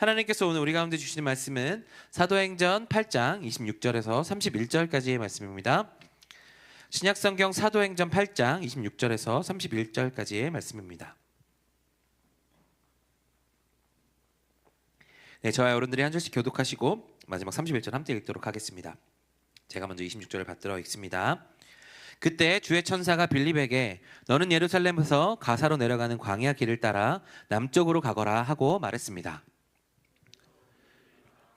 하나님께서 오늘 우리 가운데 주시는 말씀은 사도행전 8장 26절에서 31절까지의 말씀입니다. 신약성경 사도행전 8장 26절에서 31절까지의 말씀입니다. 네, 저와 여러분들이 한 절씩 교독하시고 마지막 31절 함께 읽도록 하겠습니다. 제가 먼저 26절을 받들어 읽습니다. 그때 주의 천사가 빌립에게 너는 예루살렘에서 가사로 내려가는 광야 길을 따라 남쪽으로 가거라 하고 말했습니다.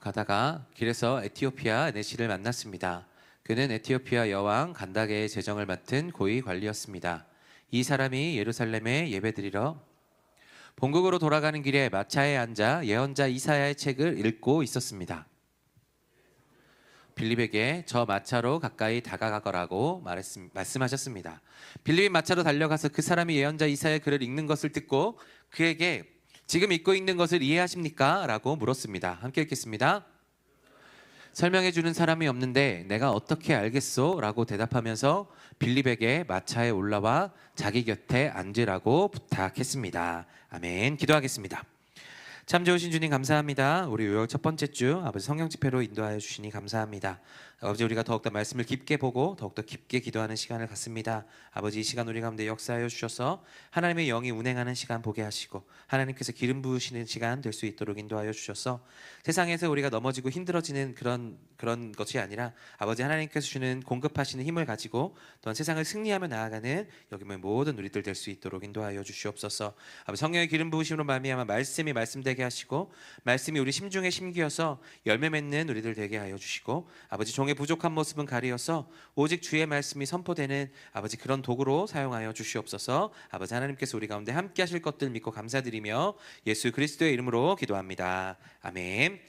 가다가 길에서 에티오피아 에네시를 만났습니다. 그는 에티오피아 여왕 간다게의 재정을 맡은 고위 관리였습니다. 이 사람이 예루살렘에 예배드리러 본국으로 돌아가는 길에 마차에 앉아 예언자 이사야의 책을 읽고 있었습니다. 빌립에게 저 마차로 가까이 다가가거라고 말씀하셨습니다. 빌립이 마차로 달려가서 그 사람이 예언자 이사야의 글을 읽는 것을 듣고 그에게 지금 읽고 있는 것을 이해하십니까? 라고 물었습니다. 함께 읽겠습니다. 설명해 주는 사람이 없는데 내가 어떻게 알겠소? 라고 대답하면서 빌립에게 마차에 올라와 자기 곁에 앉으라고 부탁했습니다. 아멘. 기도하겠습니다. 참 좋으신 주님 감사합니다. 우리 요약 첫 번째 주 아버지 성경 집회로 인도하여 주시니 감사합니다. 아버지 우리가 더욱더 말씀을 깊게 보고 더욱더 깊게 기도하는 시간을 갖습니다. 아버지 이 시간 우리 가운데 역사하여 주셔서 하나님의 영이 운행하는 시간 보게 하시고 하나님께서 기름 부으시는 시간 될 수 있도록 인도하여 주셔서 세상에서 우리가 넘어지고 힘들어지는 그런 것이 아니라 아버지 하나님께서 주시는 공급하시는 힘을 가지고 또한 세상을 승리하며 나아가는 여기 모든 우리들 될 수 있도록 인도하여 주시옵소서. 아버지 성령의 기름 부으심으로 말미암아 말씀이 말씀되게 하시고 말씀이 우리 심중에 심기어서 열매 맺는 우리들 되게 하여 주시고 아버지 종의 부족한 모습은 가리어서 오직 주의 말씀이 선포되는 아버지 그런 도구로 사용하여 주시옵소서. 아버지 하나님께서 우리 가운데 함께 하실 것들 믿고 감사드리며 예수 그리스도의 이름으로 기도합니다. 아멘.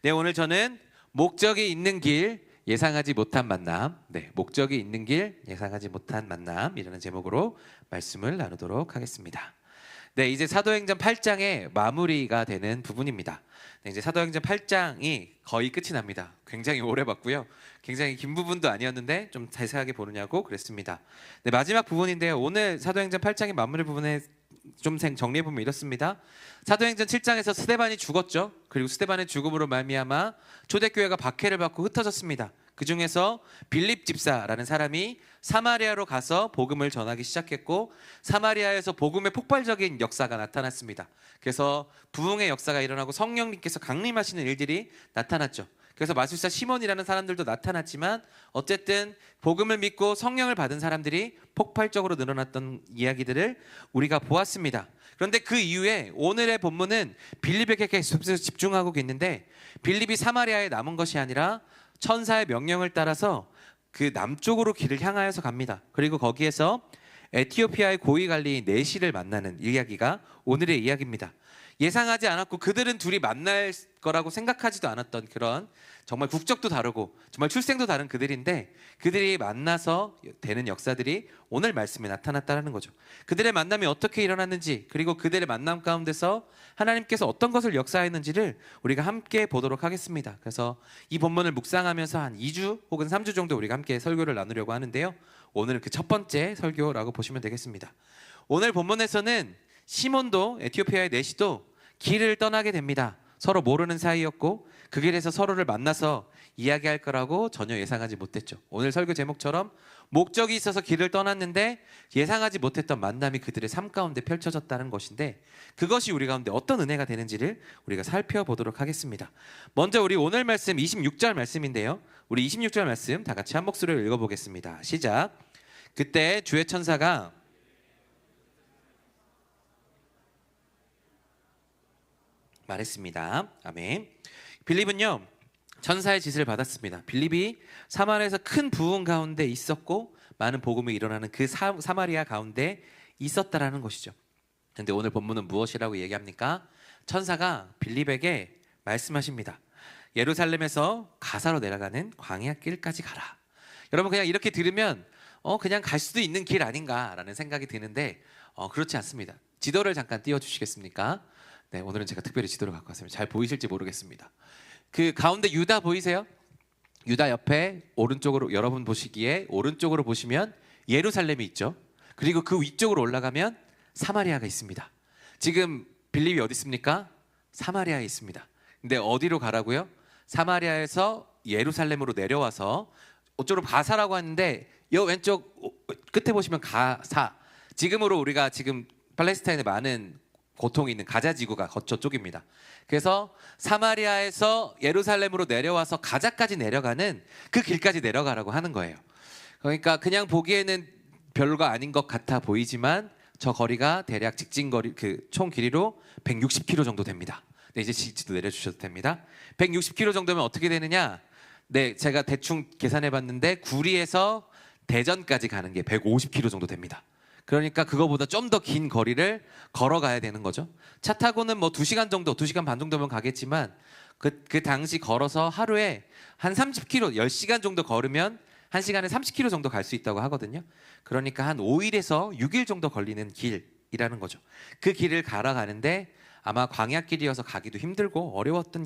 네, 오늘 저는 목적이 있는 길 예상하지 못한 만남, 목적이 있는 길 예상하지 못한 만남이라는 제목으로 말씀을 나누도록 하겠습니다. 네, 이제 사도행전 8장의 마무리가 되는 부분입니다. 네, 이제 사도행전 8장이 거의 끝이 납니다. 굉장히 오래 봤고요. 굉장히 긴 부분도 아니었는데 좀 자세하게 보느냐고 그랬습니다. 네, 마지막 부분인데요. 오늘 사도행전 8장의 마무리 부분에 좀 정리해보면 이렇습니다. 사도행전 7장에서 스데반이 죽었죠. 그리고 스데반의 죽음으로 말미암아 초대교회가 박해를 받고 흩어졌습니다. 그 중에서 빌립 집사라는 사람이 사마리아로 가서 복음을 전하기 시작했고 사마리아에서 복음의 폭발적인 역사가 나타났습니다. 그래서 부흥의 역사가 일어나고 성령님께서 강림하시는 일들이 나타났죠. 그래서 마술사 시몬이라는 사람들도 나타났지만 어쨌든 복음을 믿고 성령을 받은 사람들이 폭발적으로 늘어났던 이야기들을 우리가 보았습니다. 그런데 그 이후에 오늘의 본문은 빌립에게 계속 집중하고 있는데 빌립이 사마리아에 남은 것이 아니라 천사의 명령을 따라서 그 남쪽으로 길을 향하여서 갑니다. 그리고 거기에서 에티오피아의 고위 관리인 네시를 만나는 이야기가 오늘의 이야기입니다. 예상하지 않았고 그들은 둘이 만날 거라고 생각하지도 않았던 그런 정말 국적도 다르고 정말 출생도 다른 그들인데 그들이 만나서 되는 역사들이 오늘 말씀에 나타났다는 거죠. 그들의 만남이 어떻게 일어났는지 그리고 그들의 만남 가운데서 하나님께서 어떤 것을 역사했는지를 우리가 함께 보도록 하겠습니다. 그래서 이 본문을 묵상하면서 한 2주 혹은 3주 정도 우리가 함께 설교를 나누려고 하는데요. 오늘은 그 첫 번째 설교라고 보시면 되겠습니다. 오늘 본문에서는 시몬도 에티오피아의 네시도 길을 떠나게 됩니다. 서로 모르는 사이였고 그 길에서 서로를 만나서 이야기할 거라고 전혀 예상하지 못했죠. 오늘 설교 제목처럼 목적이 있어서 길을 떠났는데 예상하지 못했던 만남이 그들의 삶 가운데 펼쳐졌다는 것인데 그것이 우리 가운데 어떤 은혜가 되는지를 우리가 살펴보도록 하겠습니다. 먼저 우리 오늘 말씀 26절 말씀인데요. 우리 26절 말씀 다 같이 한 목소리로 읽어보겠습니다. 시작. 그때 주의 천사가 말했습니다. 아멘. 빌립은요 천사의 지시를 받았습니다. 빌립이 사마리아에서 큰 부흥 가운데 있었고 많은 복음이 일어나는 그 사마리아 가운데 있었다라는 것이죠. 그런데 오늘 본문은 무엇이라고 얘기합니까? 천사가 빌립에게 말씀하십니다. 예루살렘에서 가사로 내려가는 광야 길까지 가라. 여러분 그냥 이렇게 들으면 그냥 갈 수도 있는 길 아닌가라는 생각이 드는데 그렇지 않습니다. 지도를 잠깐 띄워주시겠습니까? 네, 오늘은 제가 특별히 지도를 갖고 왔습니다. 잘 보이실지 모르겠습니다. 그 가운데 유다 보이세요? 유다 옆에 오른쪽으로 여러분 보시기에 오른쪽으로 보시면 예루살렘이 있죠. 그리고 그 위쪽으로 올라가면 사마리아가 있습니다. 지금 빌립이 어디 있습니까? 사마리아에 있습니다. 근데 어디로 가라고요? 사마리아에서 예루살렘으로 내려와서 어쩌로 가사라고 하는데 이 왼쪽 끝에 보시면 가사. 지금으로 우리가 지금 팔레스타인에 많은 고통이 있는 가자 지구가 거쳐 쪽입니다. 그래서 사마리아에서 예루살렘으로 내려와서 가자까지 내려가는 그 길까지 내려가라고 하는 거예요. 그러니까 그냥 보기에는 별거 아닌 것 같아 보이지만 저 거리가 대략 직진 거리 그 총 길이로 160km 정도 됩니다. 네, 이제 지도 내려주셔도 됩니다. 160km 정도면 어떻게 되느냐? 네, 제가 대충 계산해 봤는데 구리에서 대전까지 가는 게 150km 정도 됩니다. 그러니까 그거보다 좀 더 긴 거리를 걸어가야 되는 거죠. 차 타고는 뭐 2시간 정도, 2시간 반 정도면 가겠지만 그 당시 걸어서 하루에 한 30km, 10시간 정도 걸으면 1시간에 30km 정도 갈 수 있다고 하거든요. 그러니까 한 5일에서 6일 정도 걸리는 길이라는 거죠. 그 길을 갈아가는데 아마 광야길이어서 가기도 힘들고 어려웠던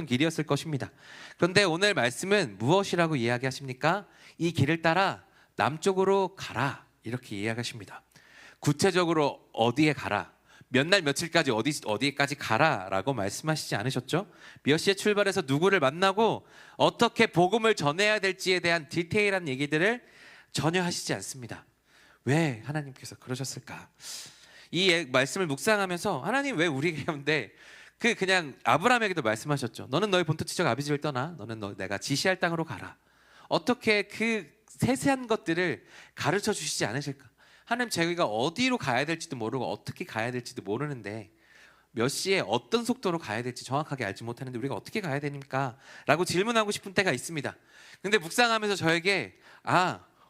길이었을 것입니다. 그런데 오늘 말씀은 무엇이라고 이야기하십니까? 이 길을 따라 남쪽으로 가라 이렇게 이야기하십니다. 구체적으로 어디에 가라, 몇 날 며칠까지 어디까지 가라라고 말씀하시지 않으셨죠? 몇 시에 출발해서 누구를 만나고 어떻게 복음을 전해야 될지에 대한 디테일한 얘기들을 전혀 하시지 않습니다. 왜 하나님께서 그러셨을까? 이 말씀을 묵상하면서 하나님 왜 우리 가운데 그냥 아브라함에게도 말씀하셨죠. 너는 너의 본토 지적 아비 집을 떠나 너는 내가 지시할 땅으로 가라. 어떻게 그 세세한 것들을 가르쳐 주시지 않으실까? 하나님, 저희가 어디로 가야 될지도 모르고 어떻게 가야 될지도 모르는데 몇 시에 어떤 속도로 가야 될지 정확하게 알지 못하는데 우리가 어떻게 가야 됩니까? 라고 질문하고 싶은 때가 있습니다. 근데 묵상하면서 저에게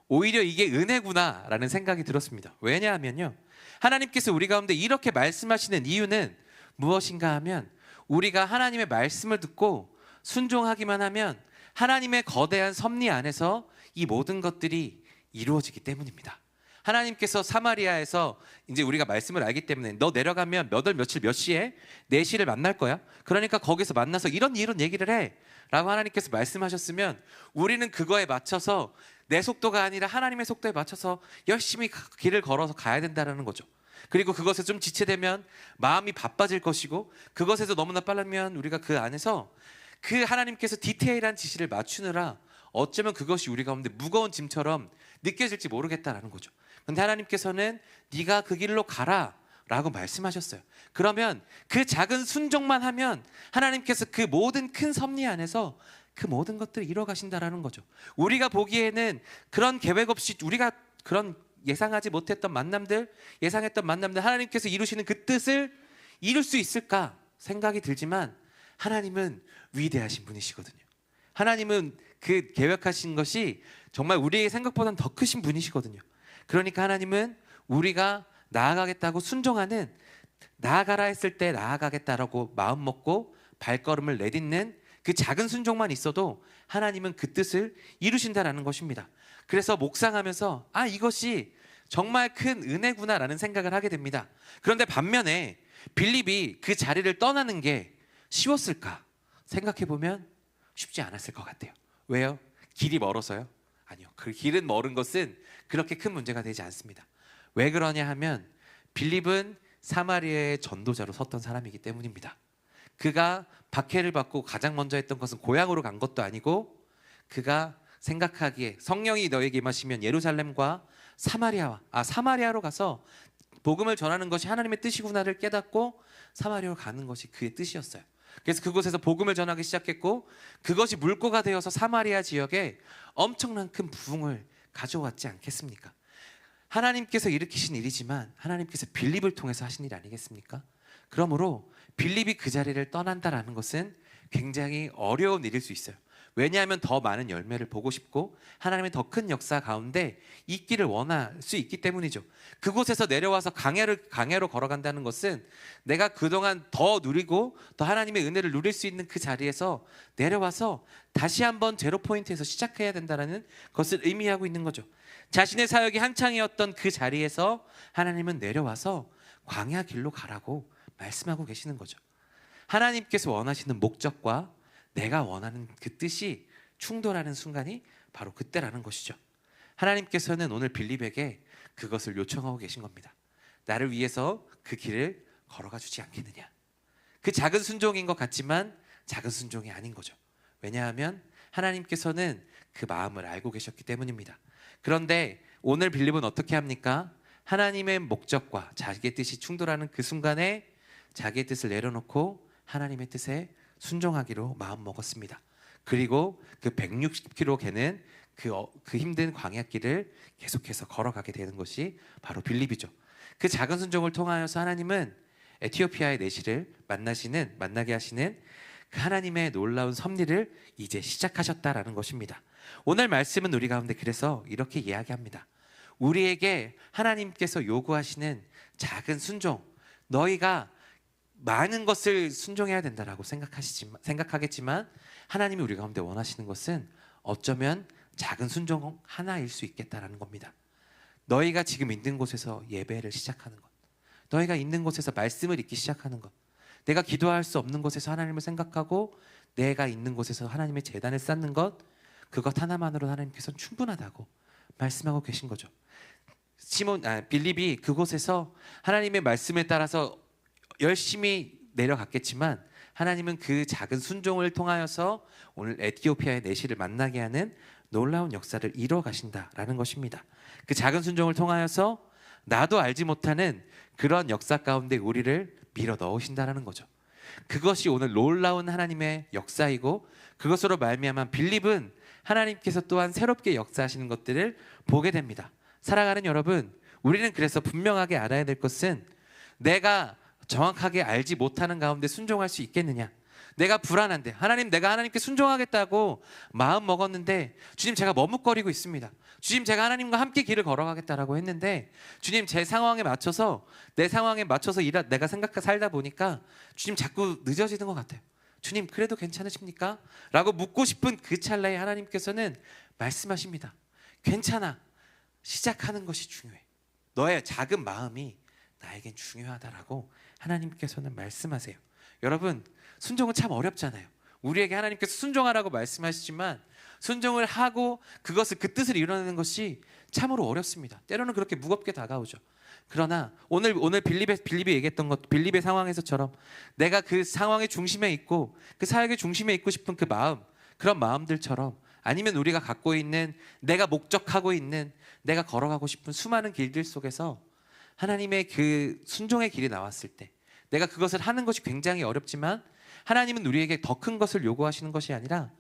오히려 이게 은혜구나 라는 생각이 들었습니다. 왜냐하면요, 하나님께서 우리 가운데 이렇게 말씀하시는 이유는 무엇인가 하면 우리가 하나님의 말씀을 듣고 순종하기만 하면 하나님의 거대한 섭리 안에서 이 모든 것들이 이루어지기 때문입니다. 하나님께서 사마리아에서 이제 우리가 말씀을 알기 때문에 너 내려가면 몇 월 며칠 몇 시에 내 시를 만날 거야. 그러니까 거기서 만나서 이런 얘기를 해 라고 하나님께서 말씀하셨으면 우리는 그거에 맞춰서 내 속도가 아니라 하나님의 속도에 맞춰서 열심히 길을 걸어서 가야 된다는 거죠. 그리고 그것에 좀 지체되면 마음이 바빠질 것이고 그것에서 너무나 빠르면 우리가 그 안에서 그 하나님께서 디테일한 지시를 맞추느라 어쩌면 그것이 우리 가운데 무거운 짐처럼 느껴질지 모르겠다라는 거죠. 그런데 하나님께서는 네가 그 길로 가라 라고 말씀하셨어요. 그러면 그 작은 순종만 하면 하나님께서 그 모든 큰 섭리 안에서 그 모든 것들을 이뤄 가신다라는 거죠. 우리가 보기에는 그런 계획 없이 우리가 그런 예상하지 못했던 만남들, 예상했던 만남들, 하나님께서 이루시는 그 뜻을 이룰 수 있을까 생각이 들지만 하나님은 위대하신 분이시거든요. 하나님은 그 계획하신 것이 정말 우리의 생각보다는 더 크신 분이시거든요. 그러니까 하나님은 우리가 나아가겠다고 순종하는, 나아가라 했을 때 나아가겠다라고 마음 먹고 발걸음을 내딛는 그 작은 순종만 있어도 하나님은 그 뜻을 이루신다라는 것입니다. 그래서 묵상하면서 이것이 정말 큰 은혜구나라는 생각을 하게 됩니다. 그런데 반면에 빌립이 그 자리를 떠나는 게 쉬웠을까 생각해보면 쉽지 않았을 것 같아요. 왜요? 길이 멀어서요? 아니요. 그 길은 멀은 것은 그렇게 큰 문제가 되지 않습니다. 왜 그러냐 하면 빌립은 사마리아의 전도자로 섰던 사람이기 때문입니다. 그가 박해를 받고 가장 먼저 했던 것은 고향으로 간 것도 아니고 그가 생각하기에 성령이 너에게 임하시면 예루살렘과 사마리아로 가서 복음을 전하는 것이 하나님의 뜻이구나를 깨닫고 사마리아로 가는 것이 그의 뜻이었어요. 그래서 그곳에서 복음을 전하기 시작했고 그것이 물꼬가 되어서 사마리아 지역에 엄청난 큰 부흥을 가져왔지 않겠습니까? 하나님께서 일으키신 일이지만 하나님께서 빌립을 통해서 하신 일 아니겠습니까? 그러므로 빌립이 그 자리를 떠난다라는 것은 굉장히 어려운 일일 수 있어요. 왜냐하면 더 많은 열매를 보고 싶고 하나님의 더 큰 역사 가운데 있기를 원할 수 있기 때문이죠. 그곳에서 내려와서 강야로 걸어간다는 것은 내가 그동안 더 누리고 더 하나님의 은혜를 누릴 수 있는 그 자리에서 내려와서 다시 한번 제로 포인트에서 시작해야 된다는 것을 의미하고 있는 거죠. 자신의 사역이 한창이었던 그 자리에서 하나님은 내려와서 광야 길로 가라고 말씀하고 계시는 거죠. 하나님께서 원하시는 목적과 내가 원하는 그 뜻이 충돌하는 순간이 바로 그때라는 것이죠. 하나님께서는 오늘 빌립에게 그것을 요청하고 계신 겁니다. 나를 위해서 그 길을 걸어가 주지 않겠느냐. 그 작은 순종인 것 같지만 작은 순종이 아닌 거죠. 왜냐하면 하나님께서는 그 마음을 알고 계셨기 때문입니다. 그런데 오늘 빌립은 어떻게 합니까? 하나님의 목적과 자기의 뜻이 충돌하는 그 순간에 자기의 뜻을 내려놓고 하나님의 뜻에 순종하기로 마음 먹었습니다. 그리고 그 160km 개는 그 힘든 광야길을 계속해서 걸어가게 되는 것이 바로 빌립이죠. 그 작은 순종을 통하여서 하나님은 에티오피아의 내시를 만나게 하시는 그 하나님의 놀라운 섭리를 이제 시작하셨다라는 것입니다. 오늘 말씀은 우리 가운데 그래서 이렇게 이야기합니다. 우리에게 하나님께서 요구하시는 작은 순종, 너희가 많은 것을 순종해야 된다라고 생각하겠지만 하나님이 우리 가운데 원하시는 것은 어쩌면 작은 순종 하나일 수 있겠다라는 겁니다. 너희가 지금 있는 곳에서 예배를 시작하는 것, 너희가 있는 곳에서 말씀을 읽기 시작하는 것, 내가 기도할 수 없는 곳에서 하나님을 생각하고 내가 있는 곳에서 하나님의 제단을 쌓는 것, 그것 하나만으로 하나님께서는 충분하다고 말씀하고 계신 거죠. 빌립이 그곳에서 하나님의 말씀에 따라서 열심히 내려갔겠지만 하나님은 그 작은 순종을 통하여서 오늘 에티오피아의 내시를 만나게 하는 놀라운 역사를 이루어 가신다라는 것입니다. 그 작은 순종을 통하여서 나도 알지 못하는 그런 역사 가운데 우리를 밀어 넣으신다라는 거죠. 그것이 오늘 놀라운 하나님의 역사이고 그것으로 말미암아 빌립은 하나님께서 또한 새롭게 역사하시는 것들을 보게 됩니다. 사랑하는 여러분, 우리는 그래서 분명하게 알아야 될 것은 내가 정확하게 알지 못하는 가운데 순종할 수 있겠느냐, 내가 불안한데 내가 하나님께 순종하겠다고 마음 먹었는데 주님 제가 머뭇거리고 있습니다. 주님 제가 하나님과 함께 길을 걸어가겠다라고 했는데 주님 제 상황에 맞춰서 내 상황에 맞춰서 내가 살다 보니까 주님 자꾸 늦어지는 것 같아요. 주님 그래도 괜찮으십니까? 라고 묻고 싶은 그 찰나에 하나님께서는 말씀하십니다. 괜찮아. 시작하는 것이 중요해. 너의 작은 마음이 나에겐 중요하다라고 하나님께서는 말씀하세요. 여러분, 순종은 참 어렵잖아요. 우리에게 하나님께서 순종하라고 말씀하시지만 순종을 하고 그것을 그 뜻을 이뤄내는 것이 참으로 어렵습니다. 때로는 그렇게 무겁게 다가오죠. 그러나 오늘 빌립이 얘기했던 것, 빌립의 상황에서처럼 내가 그 상황의 중심에 있고 그 사역의 중심에 있고 싶은 그 마음, 그런 마음들처럼, 아니면 우리가 갖고 있는, 내가 목적하고 있는, 내가 걸어가고 싶은 수많은 길들 속에서 하나님의 그 순종의 길이 나왔을 때 내가 그것을 하는 것이 굉장히 어렵지만 하나님은 우리에게 더 큰 것을 요구하시는 것이 아니라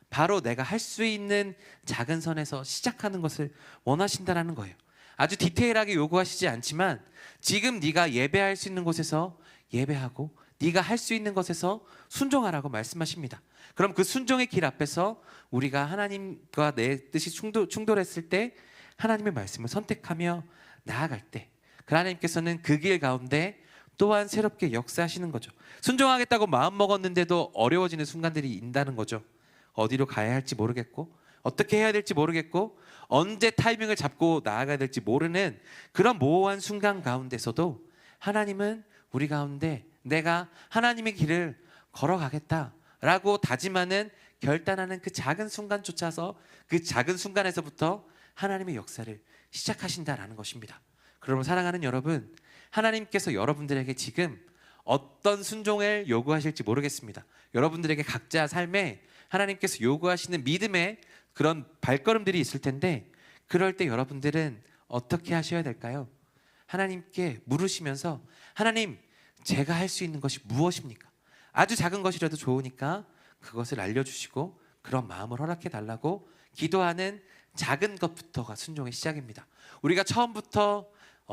바로 내가 할 수 있는 작은 선에서 시작하는 것을 원하신다라는 거예요. 아주 디테일하게 요구하시지 않지만 지금 네가 예배할 수 있는 곳에서 예배하고 네가 할 수 있는 것에서 순종하라고 말씀하십니다. 그럼 그 순종의 길 앞에서 우리가 하나님과 내 뜻이 충돌했을 때 하나님의 말씀을 선택하며 나아갈 때 그 하나님께서는 그 길 가운데 또한 새롭게 역사하시는 거죠. 순종하겠다고 마음 먹었는데도 어려워지는 순간들이 있다는 거죠. 어디로 가야 할지 모르겠고 어떻게 해야 될지 모르겠고 언제 타이밍을 잡고 나아가야 될지 모르는 그런 모호한 순간 가운데서도 하나님은 우리 가운데 내가 하나님의 길을 걸어가겠다라고 다짐하는, 결단하는 그 작은 순간조차서 그 작은 순간에서부터 하나님의 역사를 시작하신다라는 것입니다. 그러면 사랑하는 여러분, 하나님께서 여러분들에게 지금 어떤 순종을 요구하실지 모르겠습니다. 여러분들에게 각자 삶에 하나님께서 요구하시는 믿음의 그런 발걸음들이 있을 텐데 그럴 때 여러분들은 어떻게 하셔야 될까요? 하나님께 물으시면서 하나님, 제가 할 수 있는 것이 무엇입니까? 아주 작은 것이라도 좋으니까 그것을 알려주시고 그런 마음을 허락해 달라고 기도하는 작은 것부터가 순종의 시작입니다. 우리가 처음부터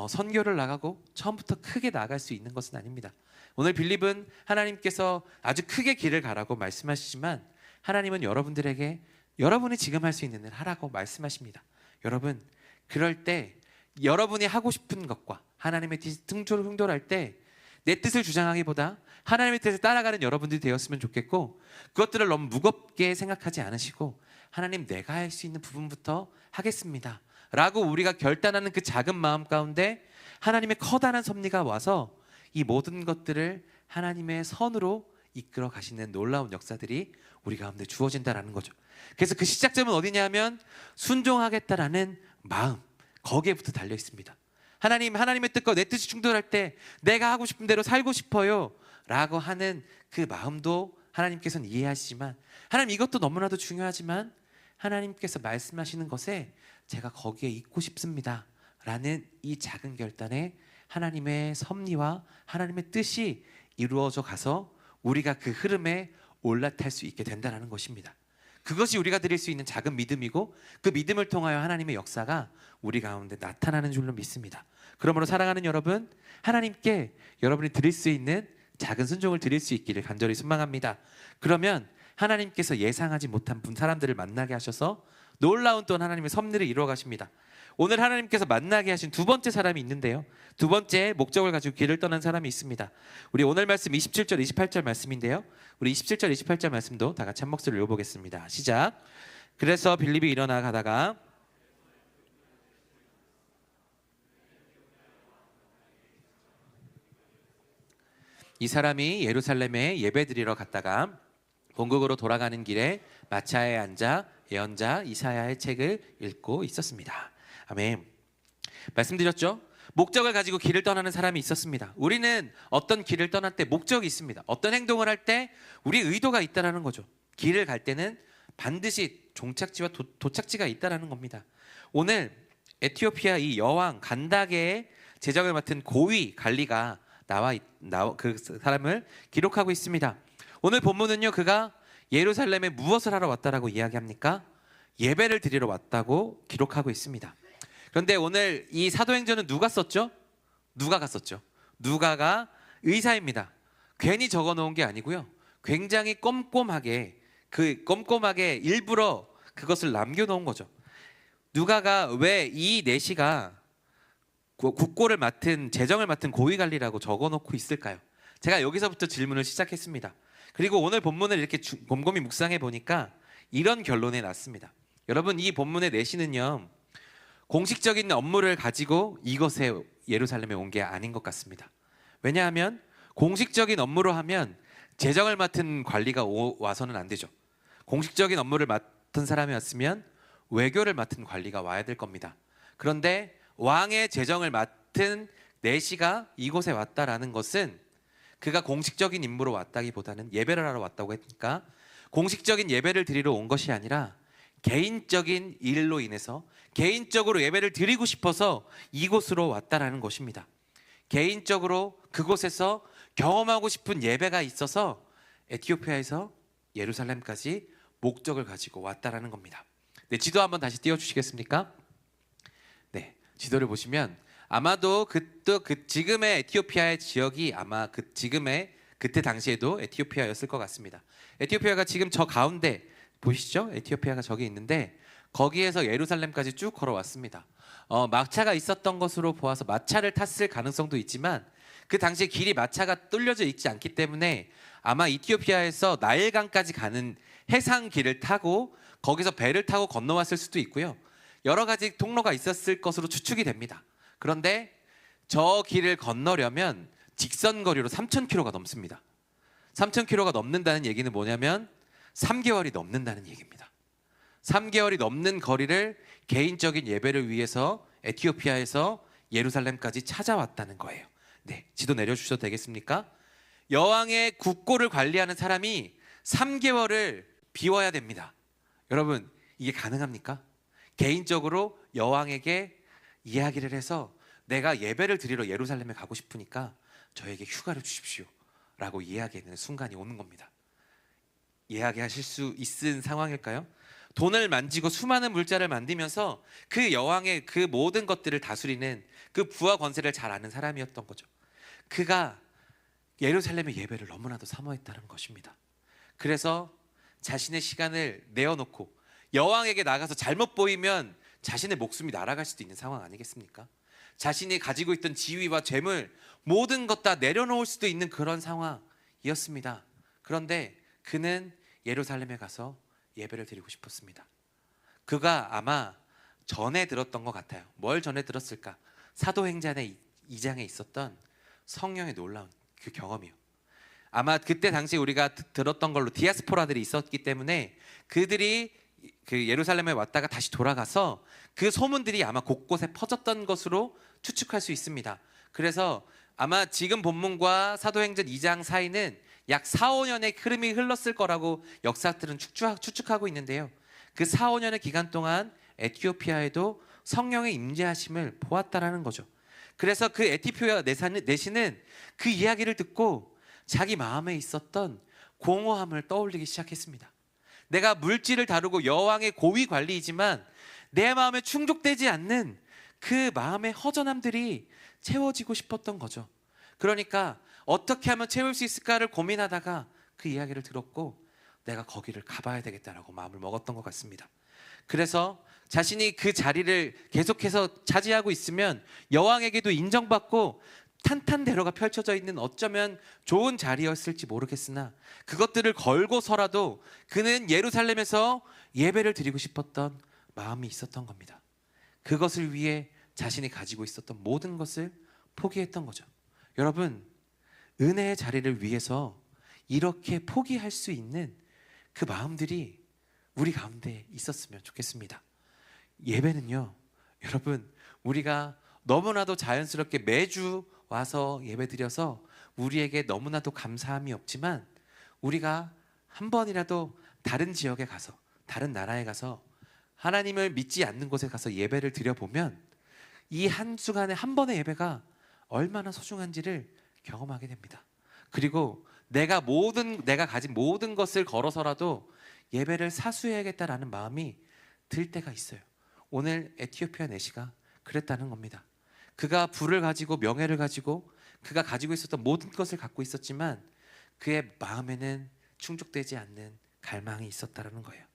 선교를 나가고 처음부터 크게 나갈 수 있는 것은 아닙니다. 오늘 빌립은 하나님께서 아주 크게 길을 가라고 말씀하시지만 하나님은 여러분들에게 여러분이 지금 할 수 있는 일 하라고 말씀하십니다. 여러분, 그럴 때 여러분이 하고 싶은 것과 하나님의 뜻이 충돌할 때 내 뜻을 주장하기보다 하나님의 뜻을 따라가는 여러분들이 되었으면 좋겠고, 그것들을 너무 무겁게 생각하지 않으시고 하나님, 내가 할 수 있는 부분부터 하겠습니다 라고 우리가 결단하는 그 작은 마음 가운데 하나님의 커다란 섭리가 와서 이 모든 것들을 하나님의 선으로 이끌어 가시는 놀라운 역사들이 우리 가운데 주어진다라는 거죠. 그래서 그 시작점은 어디냐면 순종하겠다라는 마음, 거기에부터 달려 있습니다. 하나님의 뜻과 내 뜻이 충돌할 때 내가 하고 싶은 대로 살고 싶어요 라고 하는 그 마음도 하나님께서는 이해하시지만, 하나님 이것도 너무나도 중요하지만 하나님께서 말씀하시는 것에 제가 거기에 있고 싶습니다 라는 이 작은 결단에 하나님의 섭리와 하나님의 뜻이 이루어져 가서 우리가 그 흐름에 올라탈 수 있게 된다는 것입니다. 그것이 우리가 드릴 수 있는 작은 믿음이고, 그 믿음을 통하여 하나님의 역사가 우리 가운데 나타나는 줄로 믿습니다. 그러므로 사랑하는 여러분, 하나님께 여러분이 드릴 수 있는 작은 순종을 드릴 수 있기를 간절히 소망합니다. 그러면 하나님께서 예상하지 못한 사람들을 만나게 하셔서 놀라운 또 하나님의 섭리를 이루어 가십니다. 오늘 하나님께서 만나게 하신 두 번째 사람이 있는데요, 두 번째 목적을 가지고 길을 떠난 사람이 있습니다. 우리 오늘 말씀 27절 28절 말씀인데요, 우리 27절 28절 말씀도 다 같이 한 목소리로 읽어보겠습니다. 시작. 그래서 빌립이 일어나 가다가 이 사람이 예루살렘에 예배드리러 갔다가 본국으로 돌아가는 길에 마차에 앉아 예언자 이사야의 책을 읽고 있었습니다. 아멘. 말씀드렸죠? 목적을 가지고 길을 떠나는 사람이 있었습니다. 우리는 어떤 길을 떠날 때 목적이 있습니다. 어떤 행동을 할 때 우리 의도가 있다는 거죠. 길을 갈 때는 반드시 종착지와 도착지가 있다는 겁니다. 오늘 에티오피아 이 여왕 간다게의 재정을 맡은 고위 관리가 그 사람을 기록하고 있습니다. 오늘 본문은요, 그가 예루살렘에 무엇을 하러 왔다라고 이야기합니까? 예배를 드리러 왔다고 기록하고 있습니다. 그런데 오늘 이 사도행전은 누가 썼죠? 누가가 썼죠. 누가가 의사입니다. 괜히 적어놓은 게 아니고요, 굉장히 꼼꼼하게 일부러 그것을 남겨놓은 거죠. 누가가 왜 이 내시가 국고를 맡은 재정을 맡은 고위관리라고 적어놓고 있을까요? 제가 여기서부터 질문을 시작했습니다. 그리고 오늘 본문을 이렇게 곰곰이 묵상해 보니까 이런 결론에 났습니다. 여러분, 이 본문의 내시는요, 공식적인 업무를 가지고 이곳에 예루살렘에 온 게 아닌 것 같습니다. 왜냐하면 공식적인 업무로 하면 재정을 맡은 관리가 와서는 안 되죠. 공식적인 업무를 맡은 사람이 왔으면 외교를 맡은 관리가 와야 될 겁니다. 그런데 왕의 재정을 맡은 내시가 이곳에 왔다라는 것은 그가 공식적인 임무로 왔다기보다는 예배를 하러 왔다고 했으니까 공식적인 예배를 드리러 온 것이 아니라 개인적인 일로 인해서 개인적으로 예배를 드리고 싶어서 이곳으로 왔다라는 것입니다. 개인적으로 그곳에서 경험하고 싶은 예배가 있어서 에티오피아에서 예루살렘까지 목적을 가지고 왔다라는 겁니다. 네, 지도 한번 다시 띄워주시겠습니까? 네, 지도를 보시면 아마도 지금의 에티오피아의 지역이 아마 그때 당시에도 에티오피아였을 것 같습니다. 에티오피아가 지금 저 가운데 보이시죠? 에티오피아가 저기 있는데 거기에서 예루살렘까지 쭉 걸어왔습니다. 마차가 있었던 것으로 보아서 마차를 탔을 가능성도 있지만 그 당시에 길이 마차가 뚫려져 있지 않기 때문에 아마 이티오피아에서 나일강까지 가는 해상길을 타고 거기서 배를 타고 건너왔을 수도 있고요, 여러 가지 통로가 있었을 것으로 추측이 됩니다. 그런데 저 길을 건너려면 직선 거리로 3,000km가 넘습니다. 3,000km가 넘는다는 얘기는 뭐냐면 3개월이 넘는다는 얘기입니다. 3개월이 넘는 거리를 개인적인 예배를 위해서 에티오피아에서 예루살렘까지 찾아왔다는 거예요. 네, 지도 내려주셔도 되겠습니까? 여왕의 국고를 관리하는 사람이 3개월을 비워야 됩니다. 여러분, 이게 가능합니까? 개인적으로 여왕에게 이야기를 해서 내가 예배를 드리러 예루살렘에 가고 싶으니까 저에게 휴가를 주십시오 라고 이야기하는 순간이 오는 겁니다. 이야기하실 수 있는 상황일까요? 돈을 만지고 수많은 물자를 만들면서 그 여왕의 그 모든 것들을 다스리는 그 부와 권세를 잘 아는 사람이었던 거죠. 그가 예루살렘의 예배를 너무나도 사모했다는 것입니다. 그래서 자신의 시간을 내어놓고 여왕에게 나가서 잘못 보이면 자신의 목숨이 날아갈 수도 있는 상황 아니겠습니까? 자신이 가지고 있던 지위와 재물 모든 것 다 내려놓을 수도 있는 그런 상황이었습니다. 그런데 그는 예루살렘에 가서 예배를 드리고 싶었습니다. 그가 아마 전에 들었던 것 같아요. 뭘 전에 들었을까? 사도행전의 2장에 있었던 성령의 놀라운 그 경험이요. 아마 그때 당시 우리가 들었던 걸로 디아스포라들이 있었기 때문에 그들이 그 예루살렘에 왔다가 다시 돌아가서 그 소문들이 아마 곳곳에 퍼졌던 것으로 추측할 수 있습니다. 그래서 아마 지금 본문과 사도행전 2장 사이는 약 4, 5년의 흐름이 흘렀을 거라고 역사학들은 추측하고 있는데요. 그 4, 5년의 기간 동안 에티오피아에도 성령의 임재하심을 보았다라는 거죠. 그래서 그 에티오피아 내시는 그 이야기를 듣고 자기 마음에 있었던 공허함을 떠올리기 시작했습니다. 내가 물질을 다루고 여왕의 고위 관리이지만 내 마음에 충족되지 않는 그 마음의 허전함들이 채워지고 싶었던 거죠. 그러니까 어떻게 하면 채울 수 있을까를 고민하다가 그 이야기를 들었고 내가 거기를 가봐야 되겠다라고 마음을 먹었던 것 같습니다. 그래서 자신이 그 자리를 계속해서 차지하고 있으면 여왕에게도 인정받고 탄탄대로가 펼쳐져 있는 어쩌면 좋은 자리였을지 모르겠으나 그것들을 걸고서라도 그는 예루살렘에서 예배를 드리고 싶었던 마음이 있었던 겁니다. 그것을 위해 자신이 가지고 있었던 모든 것을 포기했던 거죠. 여러분, 은혜의 자리를 위해서 이렇게 포기할 수 있는 그 마음들이 우리 가운데 있었으면 좋겠습니다. 예배는요, 여러분, 우리가 너무나도 자연스럽게 매주 와서 예배드려서 우리에게 너무나도 감사함이 없지만 우리가 한 번이라도 다른 지역에 가서, 다른 나라에 가서 하나님을 믿지 않는 곳에 가서 예배를 드려보면 이 한 주간의 한 번의 예배가 얼마나 소중한지를 경험하게 됩니다. 그리고 내가 가진 모든 것을 걸어서라도 예배를 사수해야겠다라는 마음이 들 때가 있어요. 오늘 에티오피아 내시가 그랬다는 겁니다. 그가 부를 가지고 명예를 가지고 그가 가지고 있었던 모든 것을 갖고 있었지만 그의 마음에는 충족되지 않는 갈망이 있었다는 거예요.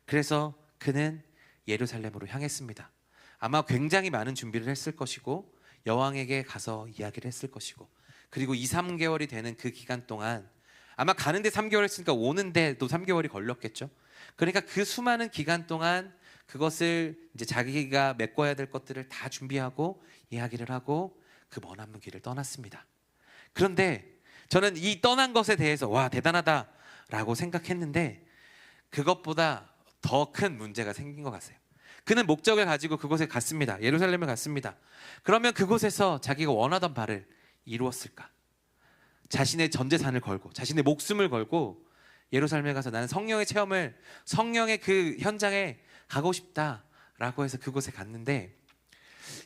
그래서 그는 예루살렘으로 향했습니다. 아마 굉장히 많은 준비를 했을 것이고 여왕에게 가서 이야기를 했을 것이고 그리고 2, 3개월이 되는 그 기간 동안 아마 가는데 3개월 했으니까 오는데도 3개월이 걸렸겠죠. 그러니까 그 수많은 기간 동안 그것을 이제 자기가 메꿔야 될 것들을 다 준비하고 이야기를 하고 그 머나먼 길을 떠났습니다. 그런데 저는 이 떠난 것에 대해서 와 대단하다라고 생각했는데 그것보다 더 큰 문제가 생긴 것 같아요. 그는 목적을 가지고 그곳에 갔습니다. 예루살렘에 갔습니다. 그러면 그곳에서 자기가 원하던 바를 이루었을까? 자신의 전 재산을 걸고 자신의 목숨을 걸고 예루살렘에 가서 나는 성령의 그 현장에 가고 싶다라고 해서 그곳에 갔는데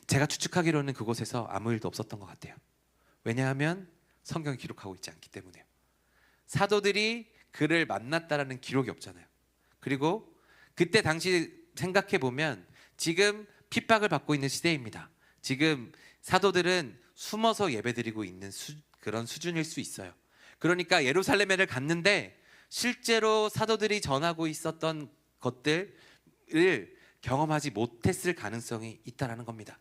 제가 추측하기로는 그곳에서 아무 일도 없었던 것 같아요. 왜냐하면 성경이 기록하고 있지 않기 때문에요. 사도들이 그를 만났다라는 기록이 없잖아요. 그리고 그때 당시 생각해 보면 지금 핍박을 받고 있는 시대입니다. 지금 사도들은 숨어서 예배드리고 있는 그런 수준일 수 있어요. 그러니까 예루살렘에를 갔는데 실제로 사도들이 전하고 있었던 것들을 경험하지 못했을 가능성이 있다라는 겁니다.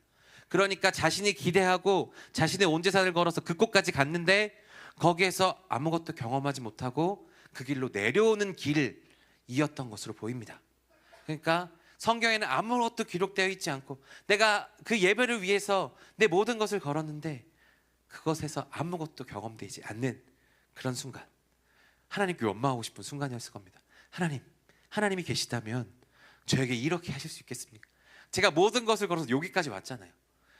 그러니까 자신이 기대하고 자신의 온 재산을 걸어서 그곳까지 갔는데 거기에서 아무것도 경험하지 못하고 그 길로 내려오는 길이었던 것으로 보입니다. 그러니까 성경에는 아무것도 기록되어 있지 않고 내가 그 예배를 위해서 내 모든 것을 걸었는데 그것에서 아무것도 경험되지 않는 그런 순간, 하나님께 원망하고 싶은 순간이었을 겁니다. 하나님이 계시다면 저에게 이렇게 하실 수 있겠습니까? 제가 모든 것을 걸어서 여기까지 왔잖아요.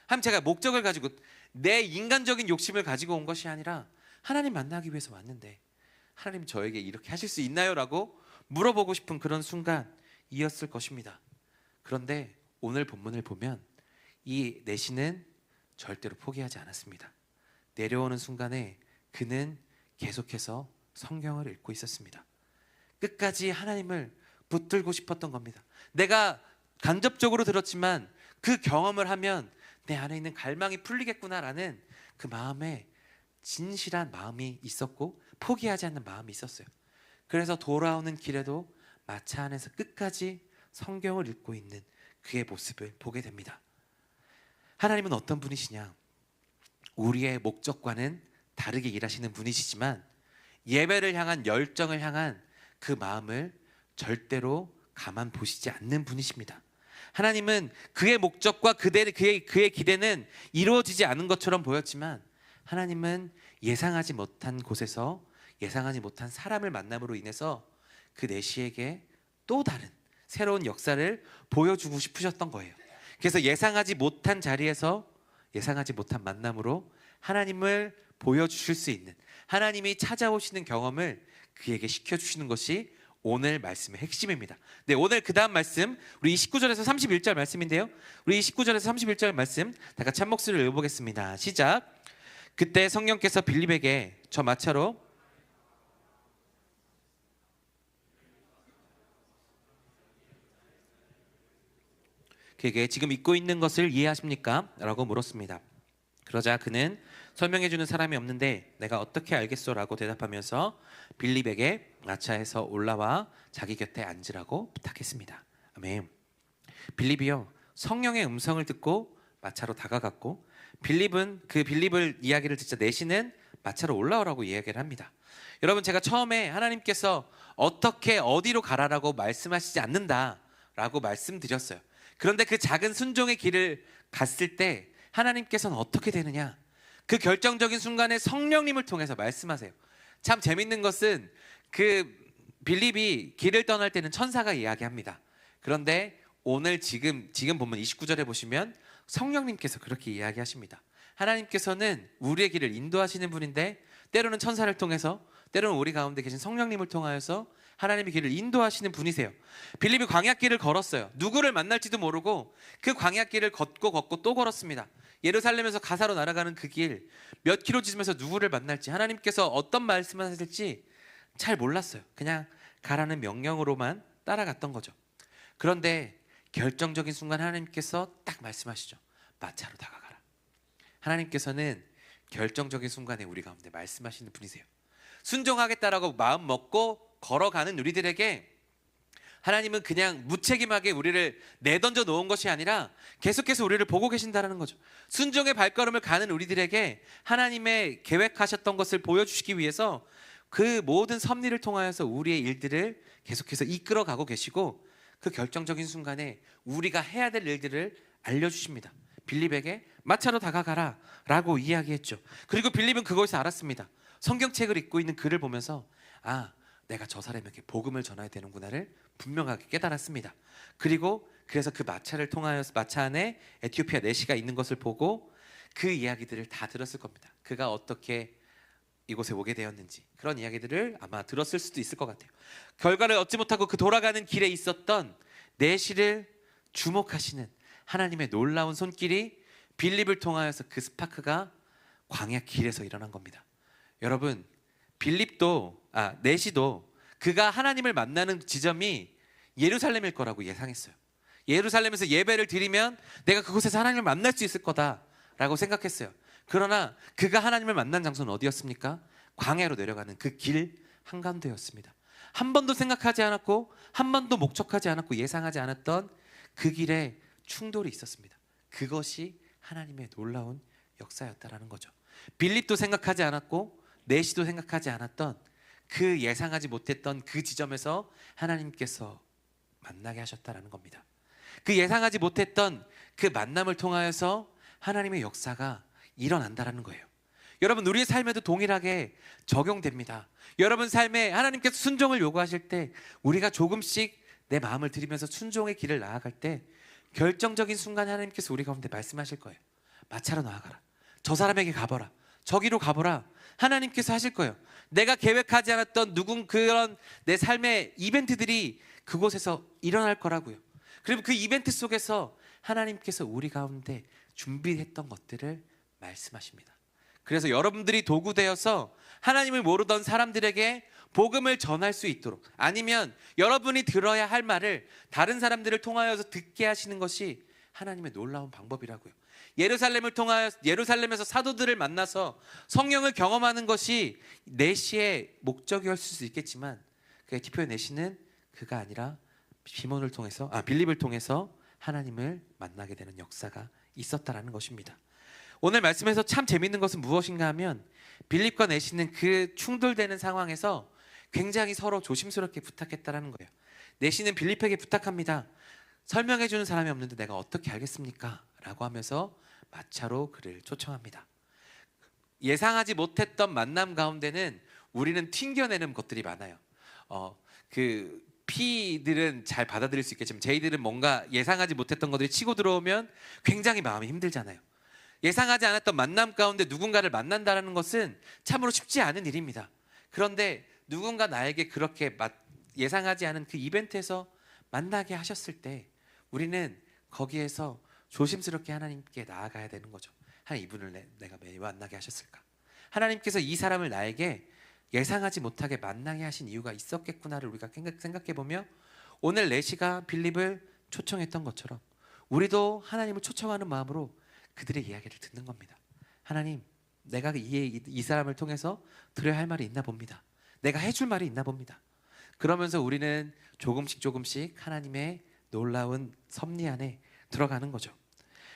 하나님, 제가 목적을 가지고 내 인간적인 욕심을 가지고 온 것이 아니라 하나님 만나기 위해서 왔는데 하나님 저에게 이렇게 하실 수 있나요? 라고 물어보고 싶은 그런 순간이었을 것입니다. 그런데 오늘 본문을 보면 이 내시는 절대로 포기하지 않았습니다. 내려오는 순간에 그는 계속해서 성경을 읽고 있었습니다. 끝까지 하나님을 붙들고 싶었던 겁니다. 내가 간접적으로 들었지만 그 경험을 하면 내 안에 있는 갈망이 풀리겠구나라는 그 마음에 진실한 마음이 있었고 포기하지 않는 마음이 있었어요. 그래서 돌아오는 길에도 마차 안에서 끝까지 성경을 읽고 있는 그의 모습을 보게 됩니다. 하나님은 어떤 분이시냐? 우리의 목적과는 다르게 일하시는 분이시지만 예배를 향한 열정을 향한 그 마음을 절대로 가만 보시지 않는 분이십니다. 하나님은 그의 목적과 그의 기대는 이루어지지 않은 것처럼 보였지만 하나님은 예상하지 못한 곳에서 예상하지 못한 사람을 만남으로 인해서 그 내시에게 또 다른 새로운 역사를 보여주고 싶으셨던 거예요. 그래서 예상하지 못한 자리에서 예상하지 못한 만남으로 하나님을 보여주실 수 있는, 하나님이 찾아오시는 경험을 그에게 시켜주시는 것이 오늘 말씀의 핵심입니다. 네, 오늘 그 다음 말씀 우리 29절에서 31절 말씀인데요, 우리 29절에서 31절 말씀 다 같이 한 목소리를 읽어보겠습니다. 시작. 그때 성령께서 빌립에게 저 마차로 그에게 지금 잊고 있는 것을 이해하십니까? 라고 물었습니다. 그러자 그는 설명해주는 사람이 없는데 내가 어떻게 알겠소? 라고 대답하면서 빌립에게 마차에서 올라와 자기 곁에 앉으라고 부탁했습니다. 아멘. 빌립이요, 성령의 음성을 듣고 마차로 다가갔고, 빌립을 이야기를 듣자 내시는 마차로 올라오라고 이야기를 합니다. 여러분, 제가 처음에 하나님께서 어떻게 어디로 가라라고 말씀하시지 않는다라고 말씀드렸어요. 그런데 그 작은 순종의 길을 갔을 때 하나님께서는 어떻게 되느냐, 그 결정적인 순간에 성령님을 통해서 말씀하세요. 참 재밌는 것은 그 빌립이 길을 떠날 때는 천사가 이야기합니다. 그런데 오늘 지금 본문 29절에 보시면 성령님께서 그렇게 이야기하십니다. 하나님께서는 우리의 길을 인도하시는 분인데 때로는 천사를 통해서, 때로는 우리 가운데 계신 성령님을 통하여서 하나님의 길을 인도하시는 분이세요. 빌립이 광야길을 걸었어요. 누구를 만날지도 모르고 그 광야길을 걷고 또 걸었습니다. 예루살렘에서 가사로 날아가는 그 길 몇 킬로지점에서 누구를 만날지, 하나님께서 어떤 말씀을 하실지 잘 몰랐어요. 그냥 가라는 명령으로만 따라갔던 거죠. 그런데 결정적인 순간 하나님께서 딱 말씀하시죠. 마차로 다가가라. 하나님께서는 결정적인 순간에 우리 가운데 말씀하시는 분이세요. 순종하겠다라고 마음 먹고 걸어가는 우리들에게 하나님은 그냥 무책임하게 우리를 내던져 놓은 것이 아니라 계속해서 우리를 보고 계신다는 거죠. 순종의 발걸음을 가는 우리들에게 하나님의 계획하셨던 것을 보여주시기 위해서 그 모든 섭리를 통하여서 우리의 일들을 계속해서 이끌어가고 계시고, 그 결정적인 순간에 우리가 해야 될 일들을 알려주십니다. 빌립에게 마차로 다가가라 라고 이야기했죠. 그리고 빌립은 그것을 알았습니다. 성경책을 읽고 있는 그를 보면서 내가 저 사람에게 복음을 전해야 되는구나를 분명하게 깨달았습니다. 그래서 그 마차를 통하여서 마차 안에 에티오피아 내시가 있는 것을 보고 그 이야기들을 다 들었을 겁니다. 그가 어떻게 이곳에 오게 되었는지 그런 이야기들을 아마 들었을 수도 있을 것 같아요. 결과를 얻지 못하고 그 돌아가는 길에 있었던 내시를 주목하시는 하나님의 놀라운 손길이 빌립을 통하여서 그 스파크가 광야 길에서 일어난 겁니다. 여러분, 내시도 그가 하나님을 만나는 지점이 예루살렘일 거라고 예상했어요. 예루살렘에서 예배를 드리면 내가 그곳에서 하나님을 만날 수 있을 거다라고 생각했어요. 그러나 그가 하나님을 만난 장소는 어디였습니까? 광야로 내려가는 그 길 한가운데였습니다. 한 번도 생각하지 않았고 한 번도 목적하지 않았고 예상하지 않았던 그 길에 충돌이 있었습니다. 그것이 하나님의 놀라운 역사였다라는 거죠. 빌립도 생각하지 않았고 내시도 생각하지 않았던 그 예상하지 못했던 그 지점에서 하나님께서 만나게 하셨다라는 겁니다. 그 예상하지 못했던 그 만남을 통하여서 하나님의 역사가 일어난다라는 거예요. 여러분, 우리의 삶에도 동일하게 적용됩니다. 여러분 삶에 하나님께서 순종을 요구하실 때 우리가 조금씩 내 마음을 들이면서 순종의 길을 나아갈 때 결정적인 순간에 하나님께서 우리 가운데 말씀하실 거예요. 마차로 나아가라. 저 사람에게 가보라. 저기로 가보라. 하나님께서 하실 거예요. 내가 계획하지 않았던 그런 내 삶의 이벤트들이 그곳에서 일어날 거라고요. 그리고 그 이벤트 속에서 하나님께서 우리 가운데 준비했던 것들을 말씀하십니다. 그래서 여러분들이 도구 되어서 하나님을 모르던 사람들에게 복음을 전할 수 있도록, 아니면 여러분이 들어야 할 말을 다른 사람들을 통하여서 듣게 하시는 것이 하나님의 놀라운 방법이라고요. 예루살렘에서 사도들을 만나서 성령을 경험하는 것이 내시의 목적이었을 수 있겠지만 그 에티오피아 내시는 그가 아니라 빌립을 통해서 하나님을 만나게 되는 역사가 있었다라는 것입니다. 오늘 말씀에서 참 재밌는 것은 무엇인가 하면 빌립과 내시는 그 충돌되는 상황에서 굉장히 서로 조심스럽게 부탁했다라는 거예요. 내시는 빌립에게 부탁합니다. 설명해 주는 사람이 없는데 내가 어떻게 알겠습니까? 라고 하면서 마차로 그를 초청합니다. 예상하지 못했던 만남 가운데는 우리는 튕겨내는 것들이 많아요. 그 P들은 잘 받아들일 수 있겠지만 J들은 뭔가 예상하지 못했던 것들이 치고 들어오면 굉장히 마음이 힘들잖아요. 예상하지 않았던 만남 가운데 누군가를 만난다는 것은 참으로 쉽지 않은 일입니다. 그런데 누군가 나에게 그렇게 예상하지 않은 그 이벤트에서 만나게 하셨을 때 우리는 거기에서 조심스럽게 하나님께 나아가야 되는 거죠. 하나님, 이분을 내가 왜 만나게 하셨을까? 하나님께서 이 사람을 나에게 예상하지 못하게 만나게 하신 이유가 있었겠구나를 우리가 생각해 보며 오늘 레시가 빌립을 초청했던 것처럼 우리도 하나님을 초청하는 마음으로 그들의 이야기를 듣는 겁니다. 하나님, 내가 이 사람을 통해서 드려야 할 말이 있나 봅니다. 내가 해줄 말이 있나 봅니다. 그러면서 우리는 조금씩 하나님의 놀라운 섭리 안에 들어가는 거죠.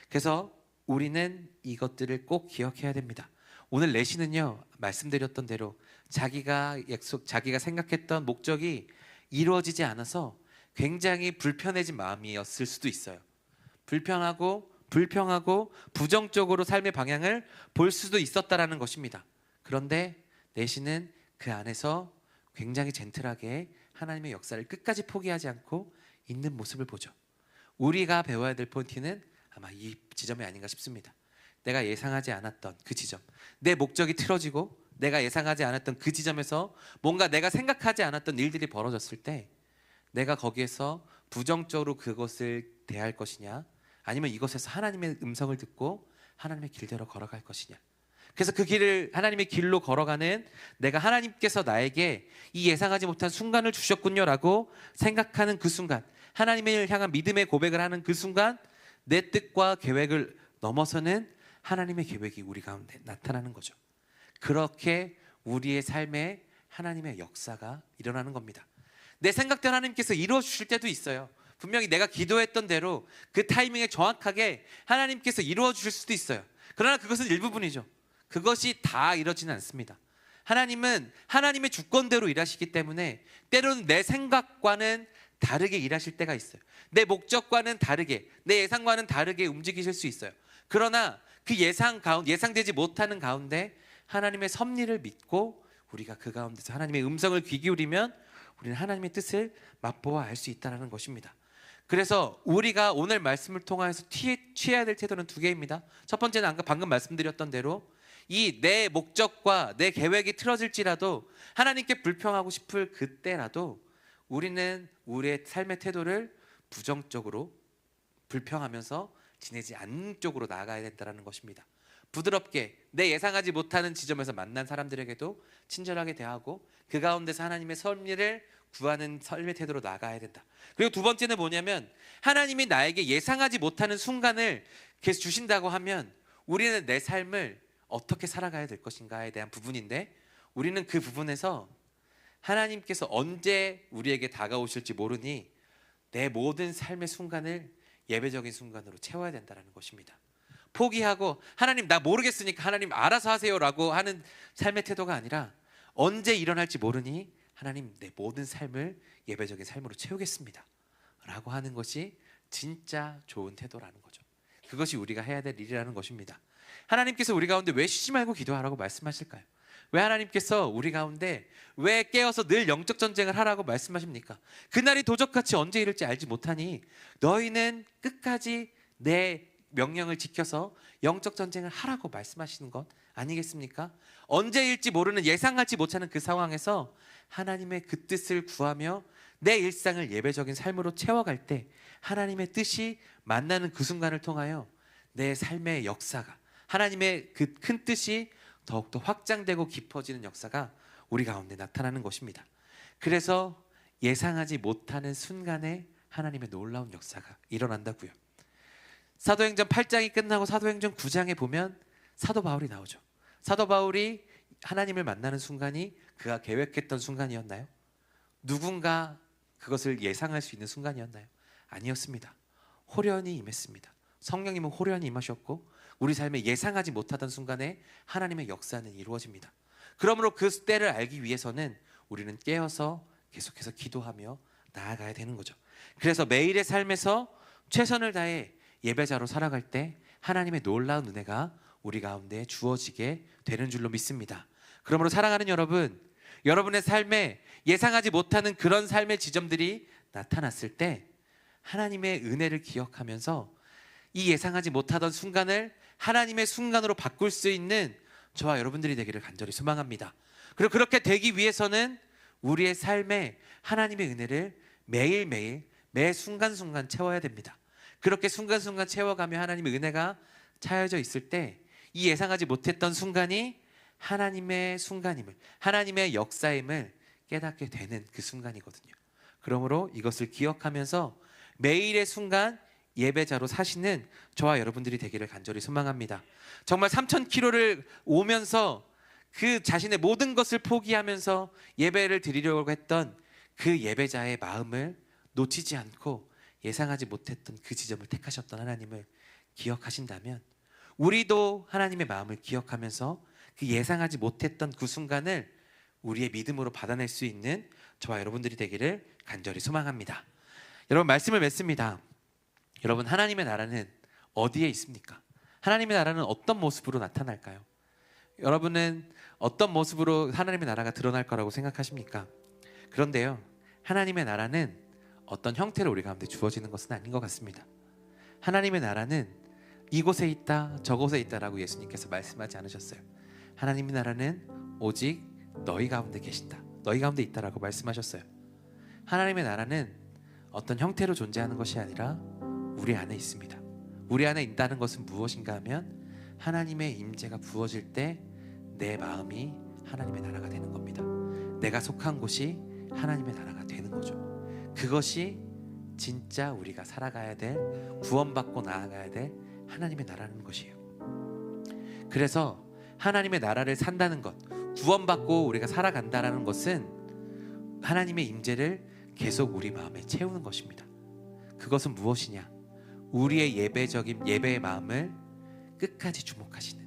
그래서 우리는 이것들을 꼭 기억해야 됩니다. 오늘 레시는요, 말씀드렸던 대로 자기가 생각했던 목적이 이루어지지 않아서 굉장히 불편해진 마음이었을 수도 있어요. 불평하고 부정적으로 삶의 방향을 볼 수도 있었다라는 것입니다. 그런데 레시는 그 안에서 굉장히 젠틀하게 하나님의 역사를 끝까지 포기하지 않고 있는 모습을 보죠. 우리가 배워야 될 포인트는 아마 이 지점이 아닌가 싶습니다. 내가 예상하지 않았던 그 지점, 내 목적이 틀어지고 내가 예상하지 않았던 그 지점에서 뭔가 내가 생각하지 않았던 일들이 벌어졌을 때 내가 거기에서 부정적으로 그것을 대할 것이냐, 아니면 이것에서 하나님의 음성을 듣고 하나님의 길대로 걸어갈 것이냐. 그래서 그 길을 하나님의 길로 걸어가는 내가 하나님께서 나에게 이 예상하지 못한 순간을 주셨군요라고 생각하는 그 순간, 하나님을 향한 믿음의 고백을 하는 그 순간 내 뜻과 계획을 넘어서는 하나님의 계획이 우리 가운데 나타나는 거죠. 그렇게 우리의 삶에 하나님의 역사가 일어나는 겁니다. 내 생각대로 하나님께서 이루어 주실 때도 있어요. 분명히 내가 기도했던 대로 그 타이밍에 정확하게 하나님께서 이루어 주실 수도 있어요. 그러나 그것은 일부분이죠. 그것이 다 이루어지는 않습니다. 하나님은 하나님의 주권대로 일하시기 때문에 때로는 내 생각과는 다르게 일하실 때가 있어요. 내 목적과는 다르게, 내 예상과는 다르게 움직이실 수 있어요. 그러나 그 예상되지 못하는 가운데 하나님의 섭리를 믿고 우리가 그 가운데서 하나님의 음성을 귀 기울이면 우리는 하나님의 뜻을 맛보아 알 수 있다는 것입니다. 그래서 우리가 오늘 말씀을 통해서 취해야 될 태도는 두 개입니다. 첫 번째는 방금 말씀드렸던 대로 이 내 목적과 내 계획이 틀어질지라도 하나님께 불평하고 싶을 그때라도 우리는 우리의 삶의 태도를 부정적으로 불평하면서 지내지 않는 쪽으로 나아가야 된다는 것입니다. 부드럽게 내 예상하지 못하는 지점에서 만난 사람들에게도 친절하게 대하고 그 가운데서 하나님의 섭리를 구하는 삶의 태도로 나아가야 된다. 그리고 두 번째는 뭐냐면 하나님이 나에게 예상하지 못하는 순간을 계속 주신다고 하면 우리는 내 삶을 어떻게 살아가야 될 것인가에 대한 부분인데 우리는 그 부분에서 하나님께서 언제 우리에게 다가오실지 모르니 내 모든 삶의 순간을 예배적인 순간으로 채워야 된다는 것입니다. 포기하고 하나님 나 모르겠으니까 하나님 알아서 하세요라고 하는 삶의 태도가 아니라 언제 일어날지 모르니 하나님 내 모든 삶을 예배적인 삶으로 채우겠습니다 라고 하는 것이 진짜 좋은 태도라는 거죠. 그것이 우리가 해야 될 일이라는 것입니다. 하나님께서 우리 가운데 왜 쉬지 말고 기도하라고 말씀하실까요? 왜 하나님께서 우리 가운데 왜 깨어서 늘 영적 전쟁을 하라고 말씀하십니까? 그날이 도적같이 언제 이를지 알지 못하니 너희는 끝까지 내 명령을 지켜서 영적 전쟁을 하라고 말씀하시는 것 아니겠습니까? 언제일지 모르는 예상하지 못하는 그 상황에서 하나님의 그 뜻을 구하며 내 일상을 예배적인 삶으로 채워갈 때 하나님의 뜻이 만나는 그 순간을 통하여 내 삶의 역사가 하나님의 그 큰 뜻이 더욱더 확장되고 깊어지는 역사가 우리 가운데 나타나는 것입니다. 그래서 예상하지 못하는 순간에 하나님의 놀라운 역사가 일어난다고요. 사도행전 8장이 끝나고 사도행전 9장에 보면 사도 바울이 나오죠. 사도 바울이 하나님을 만나는 순간이 그가 계획했던 순간이었나요? 누군가 그것을 예상할 수 있는 순간이었나요? 아니었습니다. 호련히 임했습니다. 성령님은 호련히 임하셨고 우리 삶에 예상하지 못하던 순간에 하나님의 역사는 이루어집니다. 그러므로 그 때를 알기 위해서는 우리는 깨어서 계속해서 기도하며 나아가야 되는 거죠. 그래서 매일의 삶에서 최선을 다해 예배자로 살아갈 때 하나님의 놀라운 은혜가 우리 가운데 주어지게 되는 줄로 믿습니다. 그러므로 사랑하는 여러분, 여러분의 삶에 예상하지 못하는 그런 삶의 지점들이 나타났을 때 하나님의 은혜를 기억하면서 이 예상하지 못하던 순간을 하나님의 순간으로 바꿀 수 있는 저와 여러분들이 되기를 간절히 소망합니다. 그리고 그렇게 되기 위해서는 우리의 삶에 하나님의 은혜를 매일매일 매 순간순간 채워야 됩니다. 그렇게 순간순간 채워가며 하나님의 은혜가 차여져 있을 때 이 예상하지 못했던 순간이 하나님의 순간임을, 하나님의 역사임을 깨닫게 되는 그 순간이거든요. 그러므로 이것을 기억하면서 매일의 순간 예배자로 사시는 저와 여러분들이 되기를 간절히 소망합니다. 정말 3,000km를 오면서 그 자신의 모든 것을 포기하면서 예배를 드리려고 했던 그 예배자의 마음을 놓치지 않고 예상하지 못했던 그 지점을 택하셨던 하나님을 기억하신다면 우리도 하나님의 마음을 기억하면서 그 예상하지 못했던 그 순간을 우리의 믿음으로 받아낼 수 있는 저와 여러분들이 되기를 간절히 소망합니다. 여러분, 말씀을 맺습니다. 여러분, 하나님의 나라는 어디에 있습니까? 하나님의 나라는 어떤 모습으로 나타날까요? 여러분은 어떤 모습으로 하나님의 나라가 드러날 거라고 생각하십니까? 그런데요, 하나님의 나라는 어떤 형태로 우리 가운데 주어지는 것은 아닌 것 같습니다. 하나님의 나라는 이곳에 있다 저곳에 있다라고 예수님께서 말씀하지 않으셨어요. 하나님의 나라는 오직 너희 가운데 계신다, 너희 가운데 있다라고 말씀하셨어요. 하나님의 나라는 어떤 형태로 존재하는 것이 아니라 우리 안에 있습니다. 우리 안에 있다는 것은 무엇인가 하면 하나님의 임재가 부어질 때 내 마음이 하나님의 나라가 되는 겁니다. 내가 속한 곳이 하나님의 나라가 되는 거죠. 그것이 진짜 우리가 살아가야 될, 구원받고 나아가야 될 하나님의 나라는 것이에요. 그래서 하나님의 나라를 산다는 것, 구원받고 우리가 살아간다는 것은 하나님의 임재를 계속 우리 마음에 채우는 것입니다. 그것은 무엇이냐? 우리의 예배의 마음을 끝까지 주목하시는,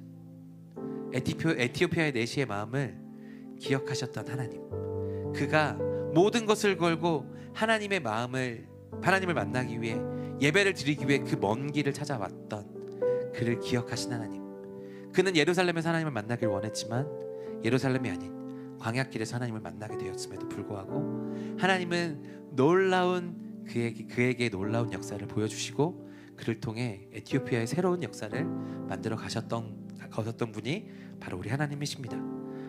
에티오피아의 내시의 마음을 기억하셨던 하나님, 그가 모든 것을 걸고 하나님의 하나님을 만나기 위해, 예배를 드리기 위해 그 먼 길을 찾아왔던 그를 기억하신 하나님. 그는 예루살렘에서 하나님을 만나길 원했지만 예루살렘이 아닌 광야길에서 하나님을 만나게 되었음에도 불구하고 하나님은 놀라운 그에게 놀라운 역사를 보여주시고 그를 통해 에티오피아의 새로운 역사를 만들어 가셨던 분이 바로 우리 하나님이십니다.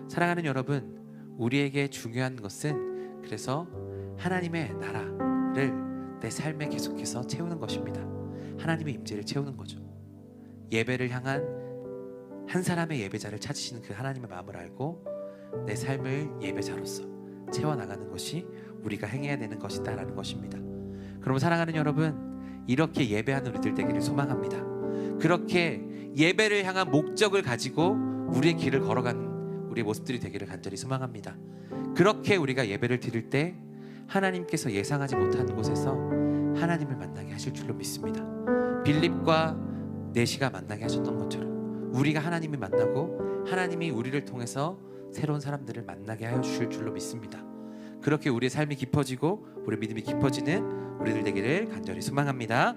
사랑하는 여러분, 우리에게 중요한 것은 그래서 하나님의 나라를 내 삶에 계속해서 채우는 것입니다. 하나님의 임재를 채우는 거죠. 예배를 향한 한 사람의 예배자를 찾으시는 그 하나님의 마음을 알고 내 삶을 예배자로서 채워나가는 것이 우리가 행해야 되는 것이다라는 것입니다. 그럼 사랑하는 여러분, 이렇게 예배하는 우리들 되기를 소망합니다. 그렇게 예배를 향한 목적을 가지고 우리의 길을 걸어가는 우리의 모습들이 되기를 간절히 소망합니다. 그렇게 우리가 예배를 드릴 때 하나님께서 예상하지 못한 곳에서 하나님을 만나게 하실 줄로 믿습니다. 빌립과 내시가 만나게 하셨던 것처럼 우리가 하나님을 만나고 하나님이 우리를 통해서 새로운 사람들을 만나게 하여 주실 줄로 믿습니다. 그렇게 우리의 삶이 깊어지고 우리 믿음이 깊어지는 우리들 되기를 간절히 소망합니다.